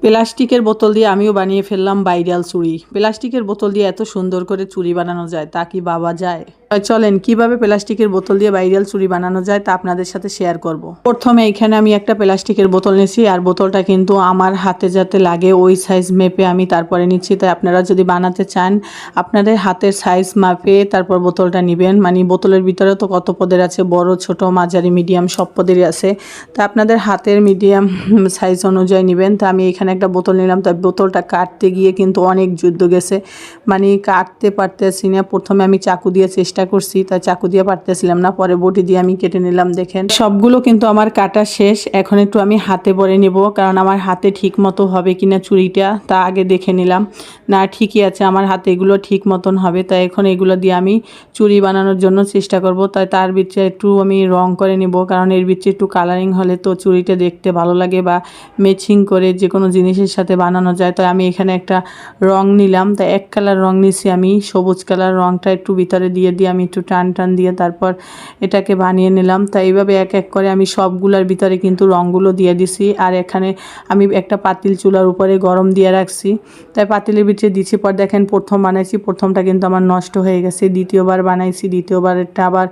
প্লাস্টিকের বোতল দিয়ে আমিও বানিয়ে ফেললাম ভাইরাল চুড়ি। প্লাস্টিকের বোতল দিয়ে এত সুন্দর করে চুড়ি বানানো যায়, তা কি ভাবা যায়? চলেন কিভাবে প্লাস্টিকের বোতল দিয়ে ভাইরাল চুড়ি বানানো যায় তা আপনাদের সাথে শেয়ার করব। প্রথমে এখানে আমি একটা প্লাস্টিকের বোতল নিয়েছি, আর বোতলটা কিন্তু আমার হাতে যাতে লাগে ওই সাইজ মেপে আমি তারপরে নিচ্ছি। তাই আপনারা যদি বানাতে চান আপনাদের হাতের সাইজ মাপে তারপর বোতলটা নেবেন। মানে বোতলের ভিতরে তো কত পদের আছে, বড় ছোট মাঝারি মিডিয়াম সব পদেরই আছে। তা আপনাদের হাতের মিডিয়াম সাইজ অনুযায়ী নেবেন। তা আমি এখানে একটা বোতল নিলাম। তাই বোতলটা কাটতে গিয়ে কিন্তু অনেক যুদ্ধ গেছে, মানে কাটতে পারতেছি না। প্রথমে আমি চাকু দিয়ে চেষ্টা করছি, তাই চাকু দিয়ে পারতেছিলাম না, পরে বটি দিয়ে আমি কেটে নিলাম। দেখেন সবগুলো কিন্তু আমার কাটা শেষ। এখন একটু আমি হাতে পরে নেব, কারণ আমার হাতে ঠিক মতো হবে কিনা চুড়িটা তা আগে দেখে নিলাম। না ঠিকই আছে, আমার হাতে এগুলো ঠিক মতন হবে। তাই এখন এগুলো দিয়ে আমি চুড়ি বানানোর জন্য চেষ্টা করব। তাই তার ভিতরে একটু আমি রং করে নেব, কারণ এর ভিতরে একটু কালারিং হলে তো চুড়িটা দেখতে ভালো লাগে বা ম্যাচিং করে যে কোনো জিনিসের সাথে বানানো যায়। তাই আমি এখানে একটা রং নিলাম। তাই এক কালার রং নিছি আমি, সবুজ কালার। রংটা একটু ভিতরে দিয়ে আমি একটু টান দিয়ে তারপর এটাকে বানিয়ে নিলাম। তাই এইভাবে এক এক করে আমি সবগুলোর ভিতরে কিন্তু রঙগুলো দিয়ে দিছি। আর এখানে আমি একটা পাতিল চুলার উপরে গরম দিয়ে রাখছি। তাই পাতিলের ভিতরে দিচ্ছি। পর দেখেন প্রথম বানাইছি, প্রথমটা কিন্তু আমার নষ্ট হয়ে গেছে। দ্বিতীয়বার বানাইছি, দ্বিতীয়বারেরটা আবার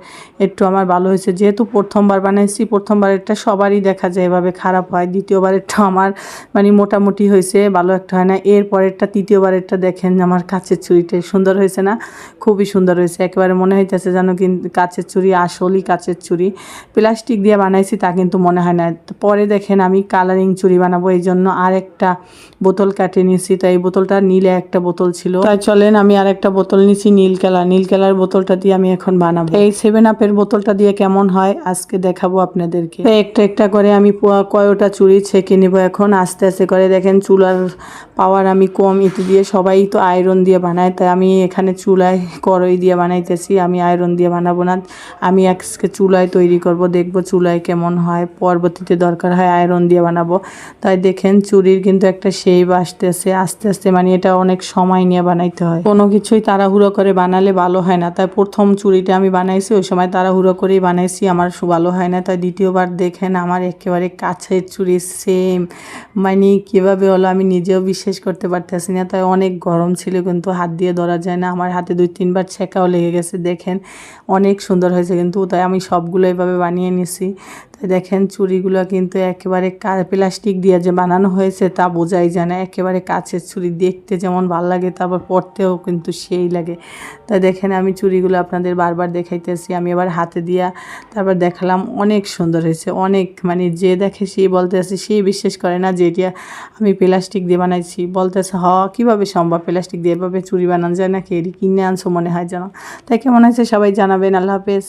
একটু আমার ভালো হয়েছে। যেহেতু প্রথমবার বানাইছি, প্রথমবারেরটা সবারই দেখা যায় এভাবে খারাপ হয়। দ্বিতীয়বারেরটা আমার মানে মোটামুটি হয়েছে, ভালো একটা হয় না। এরপরেরটা তৃতীয়বারেরটা দেখেন আমার কাচের চুড়িটা সুন্দর হয়েছে না? খুবই সুন্দর হয়েছে। একেবারে মনে হইতেছে যেন কিন্তু কাচের চুড়ি, আসলেই কাচের চুড়ি। প্লাস্টিক দিয়ে বানাইছি তা কিন্তু মনে হয় না। পরে দেখেন আমি কালারিং চুড়ি বানাবো, এই জন্য আরেকটা বোতল কাটে নিয়েছি। তাই এই বোতলটা নীলে একটা বোতল ছিল। তাই চলেন আমি আরেকটা বোতল নিয়েছি নীল কালার বোতলটা দিয়ে আমি এখন বানাবো। এই 7 আপের বোতলটা দিয়ে কেমন হয় আজকে দেখাবো আপনাদেরকে। একটা একটা করে আমি কয়টা চুড়ি ছেঁকে নিব এখন আস্তে আস্তে করে। দেখেন চুলার পাওয়ার আমি কম, ইতি দিয়ে সবাই তো আয়রন দিয়ে বানায়, তাই আমি এখানে চুলায় কড়াই দিয়ে বানাইতেছি। আমি আয়রন দিয়ে বানাবো না, আমি আজকে চুলায় তৈরি করব, দেখবো চুলায় কেমন হয়। পরবর্তীতে দরকার হয় আয়রন দিয়ে বানাবো। তাই দেখেন চুড়ির কিন্তু একটা শেপ আসতেছে আস্তে আস্তে, মানে এটা অনেক সময় নিয়ে বানাইতে হয়। কোনো কিছুই তাড়াহুড়ো করে বানালে ভালো হয় না। তাই প্রথম চুড়িটা আমি বানাইছি ওই সময় তাড়াহুড়ো করেই বানাইছি, আমার ভালো হয় না। তাই দ্বিতীয়বার দেখেন আমার একেবারে কাছের চুড়ি সেম, মানে কীভাবে হলো আমি নিজেও বিশ্বাস করতে পারতেছি না। তাই অনেক গরম ছিল, কিন্তু হাত দিয়ে ধরা যায় না। আমার হাতে 2-3বার ছেঁকাও লেগে গেছে। দেখেন অনেক সুন্দর হয়েছে কিন্তু। তাই আমি সবগুলো এভাবে বানিয়ে নিছি। তাই দেখেন চুড়িগুলো কিন্তু একেবারে প্লাস্টিক দিয়ে যে বানানো হয়েছে তা বোঝাই যায় না। একেবারে কাছের চুড়ি, দেখতে যেমন ভালো লাগে তারপর পরতেও কিন্তু সেই লাগে। তাই দেখেন আমি চুড়িগুলো আপনাদের বারবার দেখাইতেছি। আমি এবার হাতে দিয়া তারপর দেখালাম, অনেক সুন্দর হয়েছে। অনেক মানে যে দেখে সেই বলতেছে, সেই বিশ্বাস করে না যে এটা আমি প্লাস্টিক দিয়ে বানাইছি। বলতেছে কীভাবে সম্ভব, প্লাস্টিক দিয়ে এভাবে চুড়ি বানানো যায় নাকি? এটি কিনে আনছো মনে হয় যেন। তাই কেমন হয়েছে সবাই জানাবেন। আল্লাহ হাফেজ।